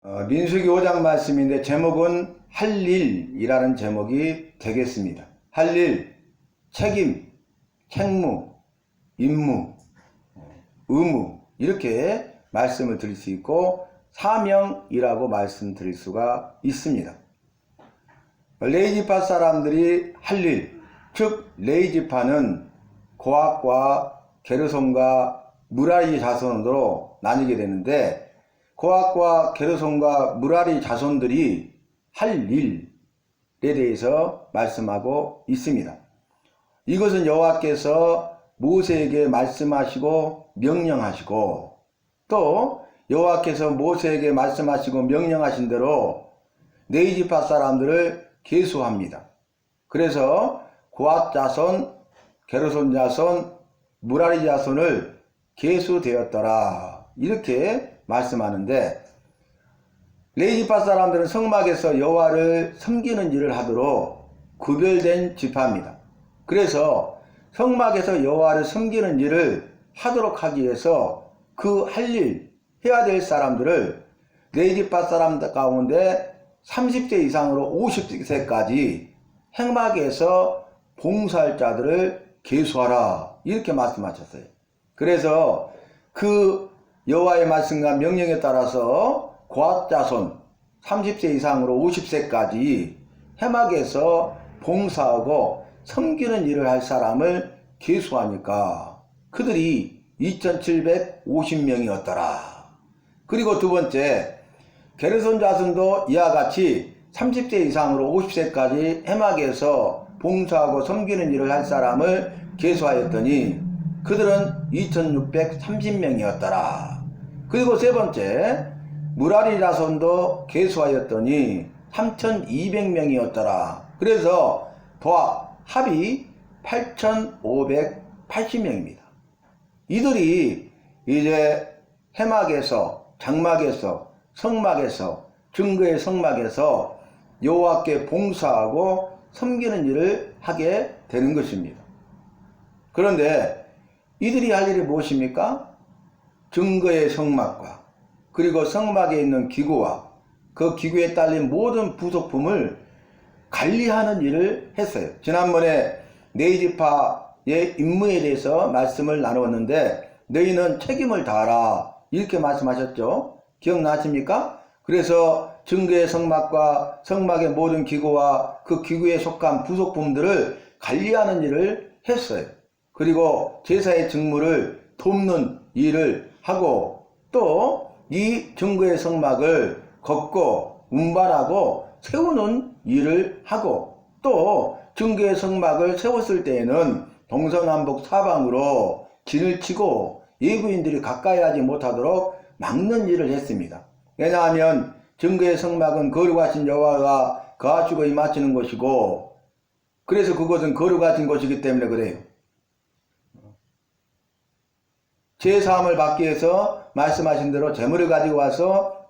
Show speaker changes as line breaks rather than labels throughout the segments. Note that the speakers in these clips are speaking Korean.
민수기 5장 말씀인데 제목은 할 일이라는 제목이 되겠습니다. 할 일, 책임, 책무, 임무, 의무 이렇게 말씀을 드릴 수 있고 사명이라고 말씀드릴 수가 있습니다. 레이지파 사람들이 할 일, 즉 레이지파는 고학과 게르손과 무라리 자손으로 나뉘게 되는데 고학과 게르손과 무라리 자손들이 할 일에 대해서 말씀하고 있습니다. 이것은 여호와께서 모세에게 말씀하시고 명령하시고 또 여호와께서 모세에게 말씀하시고 명령하신 대로 레이지파 사람들을 계수합니다. 그래서 고학 자손, 게르손 자손, 무라리 자손을 계수되었더라 이렇게 말씀하는데 레이지파 사람들은 성막에서 여호와를 섬기는 일을 하도록 구별된 지파입니다. 그래서 성막에서 여호와를 섬기는 일을 하도록 하기 위해서 그 할 일 해야 될 사람들을 레이지파 사람들 가운데 30세 이상으로 50세까지 행막에서 봉사할 자들을 계수하라 이렇게 말씀하셨어요. 그래서 그 여호와의 말씀과 명령에 따라서 고학 자손 30세 이상으로 50세까지 해막에서 봉사하고 섬기는 일을 할 사람을 계수하니까 그들이 2750명이었더라. 그리고 두 번째 게르손 자손도 이와 같이 30세 이상으로 50세까지 해막에서 봉사하고 섬기는 일을 할 사람을 계수하였더니 그들은 2630명이었더라. 그리고 세 번째 무라리 자손도 계수하였더니 3200명이었더라. 그래서 합이 8580명입니다. 이들이 이제 해막에서 장막에서 성막에서 증거의 성막에서 여호와께 봉사하고 섬기는 일을 하게 되는 것입니다. 그런데 이들이 할 일이 무엇입니까? 증거의 성막과 그리고 성막에 있는 기구와 그 기구에 딸린 모든 부속품을 관리하는 일을 했어요. 지난번에 레이지파의 임무에 대해서 말씀을 나누었는데 너희는 책임을 다하라 이렇게 말씀하셨죠. 기억나십니까? 그래서 증거의 성막과 성막의 모든 기구와 그 기구에 속한 부속품들을 관리하는 일을 했어요. 그리고 제사의 직무를 돕는 일을 하고 또 이 증거의 성막을 걷고 운반하고 세우는 일을 하고 또 증거의 성막을 세웠을 때에는 동서남북 사방으로 진을 치고 예부인들이 가까이 하지 못하도록 막는 일을 했습니다. 왜냐하면 증거의 성막은 거룩하신 여호와가 거하시고 임하시는 곳이고 그래서 그것은 거룩하신 곳이기 때문에 그래요. 제사함을 받기 위해서 말씀하신 대로 제물을 가지고 와서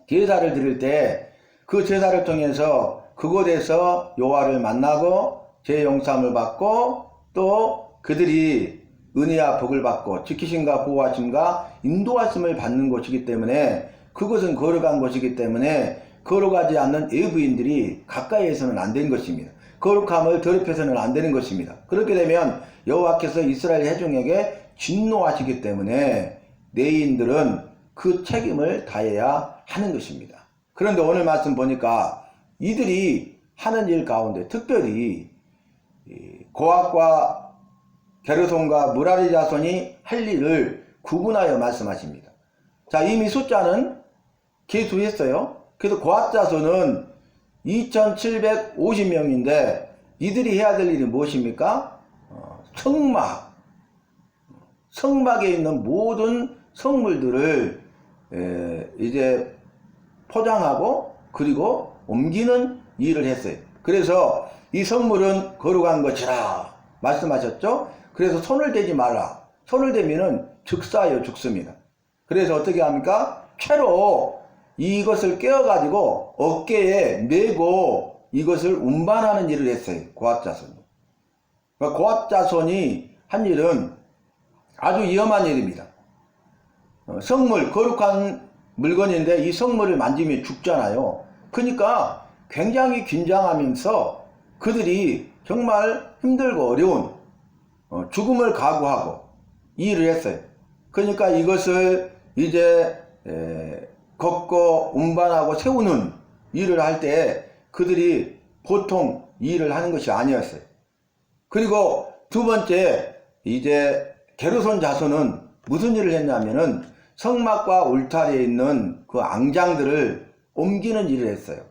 제사를 드릴 때 그 제사를 통해서 그곳에서 여호와를 만나고 죄 용서함을 받고 또 그들이 은혜와 복을 받고 지키심과 보호하심과 인도하심을 받는 곳이기 때문에 그것은 거룩한 곳이기 때문에 거룩하지 않는 외부인들이 가까이에서는 안 되는 것입니다. 거룩함을 더럽혀서는 안 되는 것입니다. 그렇게 되면 여호와께서 이스라엘 회중에게 진노하시기 때문에 레위인들은 그 책임을 다해야 하는 것입니다. 그런데 오늘 말씀 보니까 이들이 하는 일 가운데 특별히 고학과 게르손과 무라리 자손이 할 일을 구분하여 말씀하십니다. 자, 이미 숫자는 계수했어요. 그래서 고학 자손은 2750명인데 이들이 해야 될 일이 무엇입니까? 성막에 있는 모든 성물들을 이제 포장하고 그리고 옮기는 일을 했어요. 그래서 이 성물은 거룩한 것이라 말씀하셨죠. 그래서 손을 대지 마라. 손을 대면은 즉사하여 죽습니다. 그래서 어떻게 합니까? 채로 이것을 깨어가지고 어깨에 메고 이것을 운반하는 일을 했어요. 고학자손이. 그러니까 고학자손이 한 일은 아주 위험한 일입니다. 성물, 거룩한 물건인데 이 성물을 만지면 죽잖아요. 그러니까 굉장히 긴장하면서 그들이 정말 힘들고 어려운 죽음을 각오하고 이 일을 했어요. 그러니까 이것을 이제 걷고 운반하고 세우는 일을 할 때 그들이 보통 일을 하는 것이 아니었어요. 그리고 두 번째, 이제 게르손 자손은 무슨 일을 했냐면은 성막과 울타리에 있는 그 앙장들을 옮기는 일을 했어요.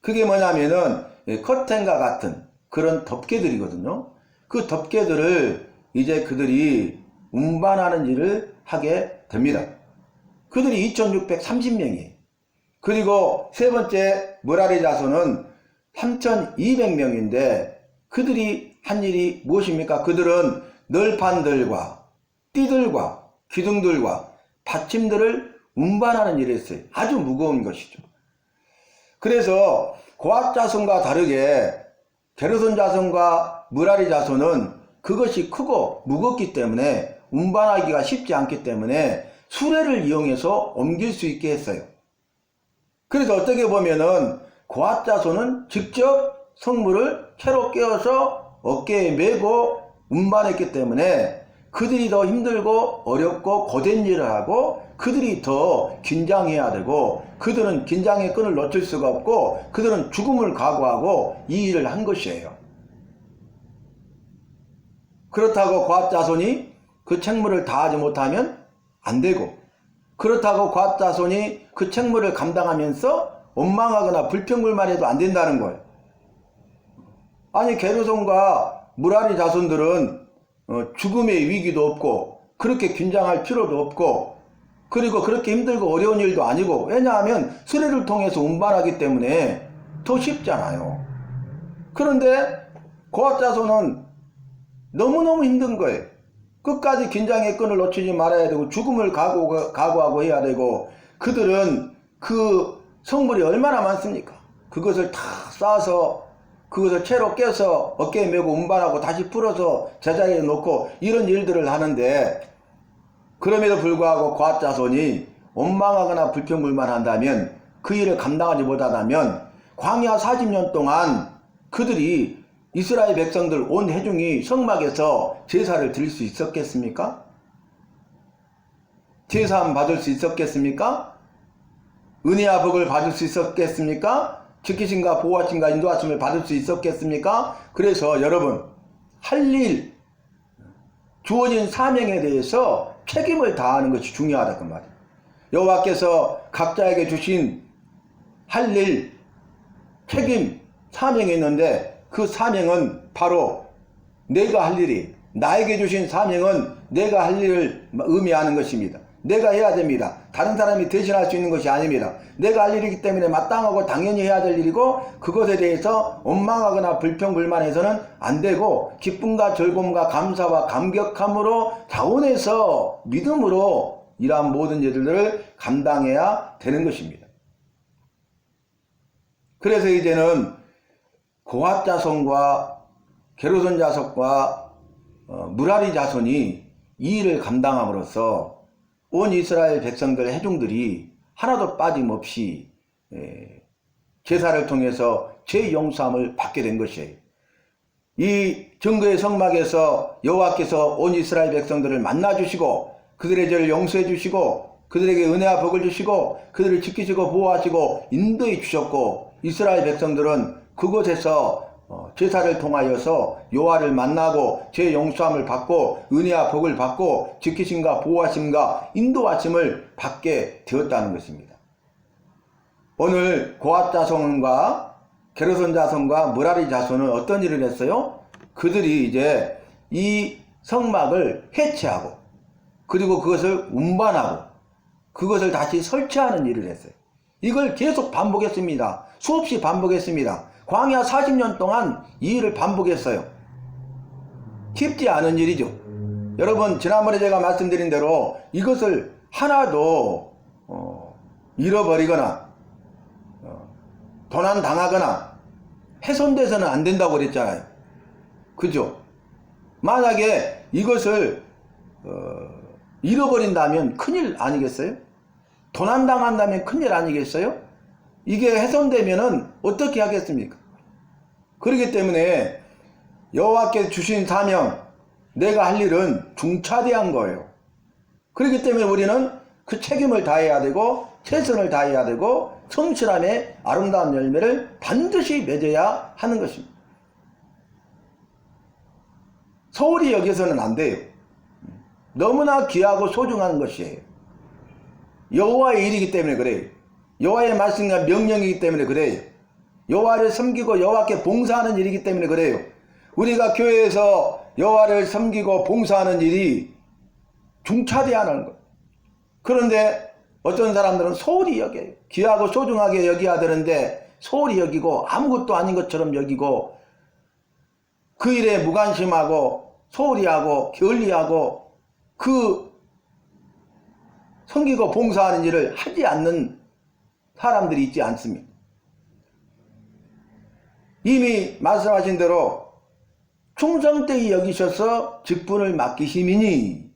그게 뭐냐면은 커튼과 같은 그런 덮개들이거든요. 그 덮개들을 이제 그들이 운반하는 일을 하게 됩니다. 그들이 2630명이에요. 그리고 세 번째 므라리 자손은 3200명인데 그들이 한 일이 무엇입니까? 그들은 널판들과 띠들과 기둥들과 받침들을 운반하는 일을 했어요. 아주 무거운 것이죠. 그래서 고앗 자손과 다르게 게르손 자손과 므라리 자손은 그것이 크고 무겁기 때문에 운반하기가 쉽지 않기 때문에 수레를 이용해서 옮길 수 있게 했어요. 그래서 어떻게 보면은 고앗 자손은 직접 성물을 채로 끼워서 어깨에 메고 운반했기 때문에 그들이 더 힘들고 어렵고 고된 일을 하고 그들이 더 긴장해야 되고 그들은 긴장의 끈을 놓칠 수가 없고 그들은 죽음을 각오하고 이 일을 한 것이에요. 그렇다고 고앗 자손이 그 책무를 다하지 못하면 안 되고 그렇다고 고앗 자손이 그 책무를 감당하면서 원망하거나 불평불만해도 안 된다는 거예요. 아니 게르손과 므라리 자손들은 죽음의 위기도 없고 그렇게 긴장할 필요도 없고 그리고 그렇게 힘들고 어려운 일도 아니고 왜냐하면 수레를 통해서 운반하기 때문에 더 쉽잖아요. 그런데 고앗 자손은 너무너무 힘든 거예요. 끝까지 긴장의 끈을 놓치지 말아야 되고 죽음을 각오하고 해야 되고 그들은 그 성물이 얼마나 많습니까? 그것을 다 싸서 그것을 채로 깨서 어깨에 메고 운반하고 다시 풀어서 제자리에 놓고 이런 일들을 하는데 그럼에도 불구하고 고앗 자손이 원망하거나 불평불만한다면 그 일을 감당하지 못하다면 광야 40년 동안 그들이 이스라엘 백성들 온 회중이 성막에서 제사를 드릴 수 있었겠습니까? 제사함 받을 수 있었겠습니까? 은혜와 복을 받을 수 있었겠습니까? 지키심과 보호하심과 인도하심을 받을 수 있었겠습니까? 그래서 여러분 할 일, 주어진 사명에 대해서 책임을 다하는 것이 중요하다 그 말이에요. 여호와께서 각자에게 주신 할 일, 책임, 사명이 있는데 그 사명은 바로 내가 할 일이 나에게 주신 사명은 내가 할 일을 의미하는 것입니다. 내가 해야 됩니다. 다른 사람이 대신할 수 있는 것이 아닙니다. 내가 할 일이기 때문에 마땅하고 당연히 해야 될 일이고 그것에 대해서 원망하거나 불평불만해서는 안 되고 기쁨과 즐거움과 감사와 감격함으로 자원해서 믿음으로 이러한 모든 일들을 감당해야 되는 것입니다. 그래서 이제는 고앗 자손과 게르손 자손과 므라리 자손이 이 일을 감당함으로써 온 이스라엘 백성들 회중들이 하나도 빠짐없이 제사를 통해서 죄 용서함을 받게 된 것이에요. 이 증거의 성막에서 여호와께서 온 이스라엘 백성들을 만나주시고 그들의 죄를 용서해 주시고 그들에게 은혜와 복을 주시고 그들을 지키시고 보호하시고 인도해 주셨고 이스라엘 백성들은 그곳에서 제사를 통하여서 여호와를 만나고 죄 용서함을 받고 은혜와 복을 받고 지키심과 보호하심과 인도하심을 받게 되었다는 것입니다. 오늘 고앗 자손과 게르손 자손과 므라리 자손은 어떤 일을 했어요? 그들이 이제 이 성막을 해체하고 그리고 그것을 운반하고 그것을 다시 설치하는 일을 했어요. 이걸 계속 반복했습니다. 수없이 반복했습니다. 광야 40년 동안 이 일을 반복했어요. 쉽지 않은 일이죠. 여러분 지난번에 제가 말씀드린 대로 이것을 하나도 잃어버리거나 도난당하거나 훼손돼서는 안 된다고 그랬잖아요. 그죠? 만약에 이것을 잃어버린다면 큰일 아니겠어요? 도난당한다면 큰일 아니겠어요? 이게 훼손되면은 어떻게 하겠습니까? 그렇기 때문에 여호와께서 주신 사명, 내가 할 일은 중차대한 거예요. 그렇기 때문에 우리는 그 책임을 다해야 되고 최선을 다해야 되고 성실함의 아름다운 열매를 반드시 맺어야 하는 것입니다. 소홀히 여기서는 안 돼요. 너무나 귀하고 소중한 것이에요. 여호와의 일이기 때문에 그래요. 여호와의 말씀과 명령이기 때문에 그래요. 여호와를 섬기고 여호와께 봉사하는 일이기 때문에 그래요. 우리가 교회에서 여호와를 섬기고 봉사하는 일이 중차대하는 것. 그런데 어떤 사람들은 소홀히 여겨요. 귀하고 소중하게 여겨야 되는데 소홀히 여기고 아무것도 아닌 것처럼 여기고 그 일에 무관심하고 소홀히 하고 게을리하고 그 섬기고 봉사하는 일을 하지 않는 사람들이 있지 않습니까? 이미 말씀하신 대로 충성되이 여기셔서 직분을 맡기심이니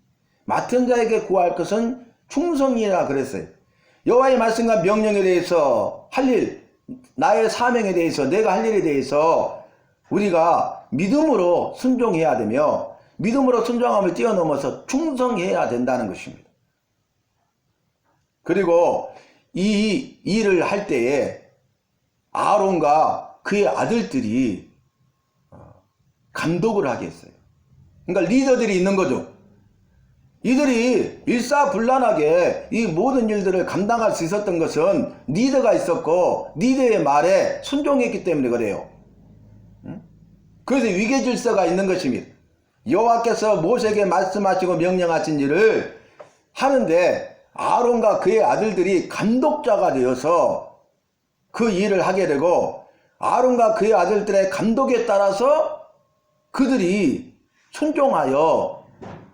맡은 자에게 구할 것은 충성이라 그랬어요. 여호와의 말씀과 명령에 대해서 할 일, 나의 사명에 대해서 내가 할 일에 대해서 우리가 믿음으로 순종해야 되며 믿음으로 순종함을 뛰어넘어서 충성해야 된다는 것입니다. 그리고 이 일을 할 때에 아론과 그의 아들들이 감독을 하게 했어요. 그러니까 리더들이 있는 거죠. 이들이 일사불란하게 이 모든 일들을 감당할 수 있었던 것은 리더가 있었고 리더의 말에 순종했기 때문에 그래요. 그래서 위계질서가 있는 것입니다. 여호와께서 모세에게 말씀하시고 명령하신 일을 하는데 아론과 그의 아들들이 감독자가 되어서 그 일을 하게 되고 아론과 그의 아들들의 감독에 따라서 그들이 순종하여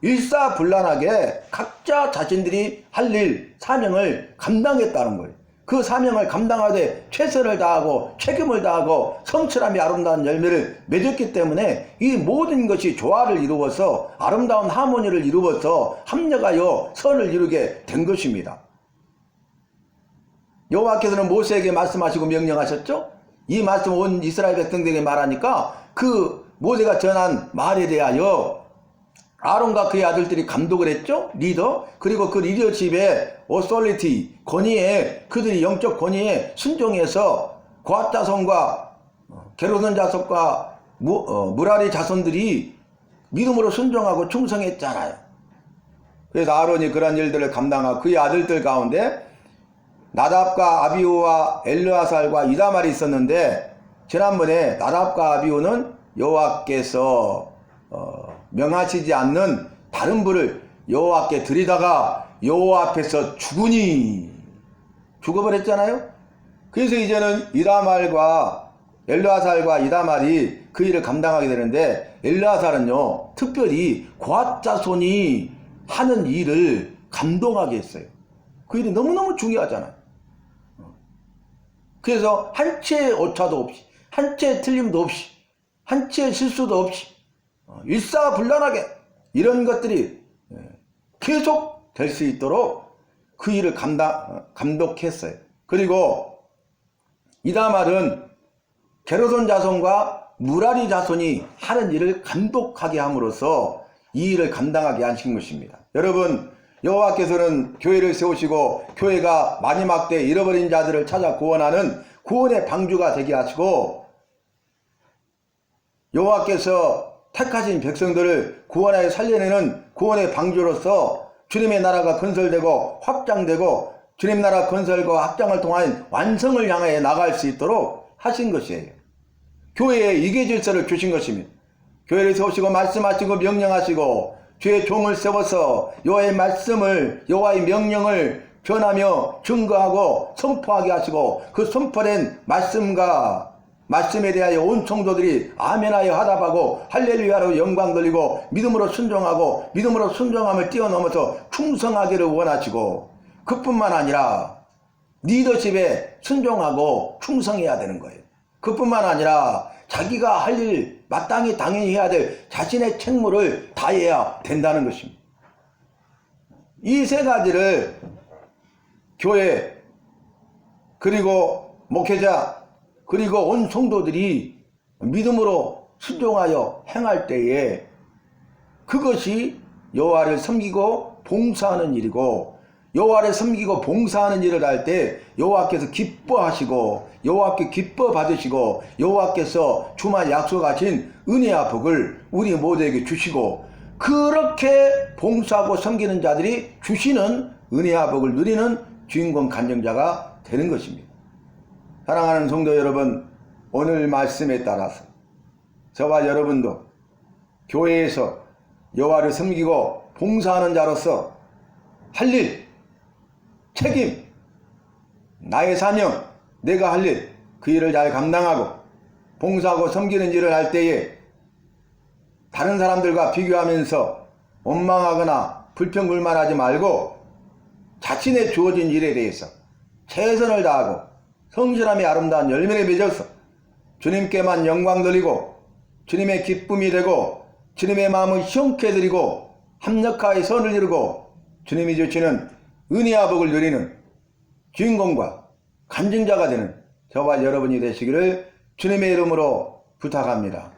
일사불란하게 각자 자신들이 할 일, 사명을 감당했다는 거예요. 그 사명을 감당하되 최선을 다하고 책임을 다하고 성실함이 아름다운 열매를 맺었기 때문에 이 모든 것이 조화를 이루어서 아름다운 하모니를 이루어서 합력하여 선을 이루게 된 것입니다. 여호와께서는 모세에게 말씀하시고 명령하셨죠? 이 말씀 온 이스라엘 백성들에게 말하니까 그 모세가 전한 말에 대하여 아론과 그의 아들들이 감독을 했죠. 리더. 그리고 그 리더십의 오소리티, 권위에 그들이 영적 권위에 순종해서 고앗 자손과 게르손 자손과 무라리 자손들이 믿음으로 순종하고 충성했잖아요. 그래서 아론이 그런 일들을 감당하고 그의 아들들 가운데 나답과 아비후와 엘르아살과 이다말이 있었는데 지난번에 나답과 아비후는 여호와께서 명하시지 않는 다른 불을 여호와께 드리다가 여호와 앞에서 죽어버렸잖아요. 그래서 이제는 이다말과 엘르아살과 이다말이 그 일을 감당하게 되는데 엘르아살은요 특별히 고앗 자손이 하는 일을 감동하게 했어요. 그 일이 너무너무 중요하잖아요. 그래서 한 채의 오차도 없이 한 채의 틀림도 없이 한 채의 실수도 없이 일사불란하게 이런 것들이 계속 될 수 있도록 그 일을 감독했어요. 그리고 이다말은 게르손 자손과 무라리 자손이 하는 일을 감독하게 함으로써 이 일을 감당하게 하신 것입니다. 여러분, 여호와께서는 교회를 세우시고 교회가 마지막 때 잃어버린 자들을 찾아 구원하는 구원의 방주가 되게 하시고 여호와께서 택하신 백성들을 구원하여 살려내는 구원의 방주로서 주님의 나라가 건설되고 확장되고 주님 나라 건설과 확장을 통한 완성을 향해 나갈 수 있도록 하신 것이에요. 교회에 위계 질서를 주신 것입니다. 교회를 세우시고 말씀하시고 명령하시고 주의 종을 세워서 여호와의 말씀을 여호와의 명령을 전하며 증거하고 선포하게 하시고 그 선포된 말씀에 대하여 온 성도들이 아멘하여 화답하고 할렐루야로 영광 돌리고 믿음으로 순종하고 믿음으로 순종함을 뛰어넘어서 충성하기를 원하시고 그뿐만 아니라 리더십에 순종하고 충성해야 되는 거예요. 그뿐만 아니라 자기가 할 일 마땅히 당연히 해야 될 자신의 책무를 다해야 된다는 것입니다. 이 세 가지를 교회, 그리고 목회자, 그리고 온 성도들이 믿음으로 순종하여 행할 때에 그것이 여호와를 섬기고 봉사하는 일이고, 여호와를 섬기고 봉사하는 일을 할 때 여호와께서 기뻐하시고 여호와께 기뻐 받으시고 여호와께서 주말 약속하신 은혜와 복을 우리 모두에게 주시고, 그렇게 봉사하고 섬기는 자들이 주시는 은혜와 복을 누리는 주인공 간증자가 되는 것입니다. 사랑하는 성도 여러분, 오늘 말씀에 따라서 저와 여러분도 교회에서 여호와를 섬기고 봉사하는 자로서 할 일, 책임, 나의 사명, 내가 할 일, 그 일을 잘 감당하고 봉사하고 섬기는 일을 할 때에 다른 사람들과 비교하면서 원망하거나 불평불만하지 말고 자신의 주어진 일에 대해서 최선을 다하고 성실함의 아름다운 열매를 맺어서 주님께만 영광 돌리고 주님의 기쁨이 되고 주님의 마음을 시원케 드리고 합력하여 선을 이루고 주님이 주시는 은혜와 복을 누리는 주인공과 간증자가 되는 저와 여러분이 되시기를 주님의 이름으로 부탁합니다.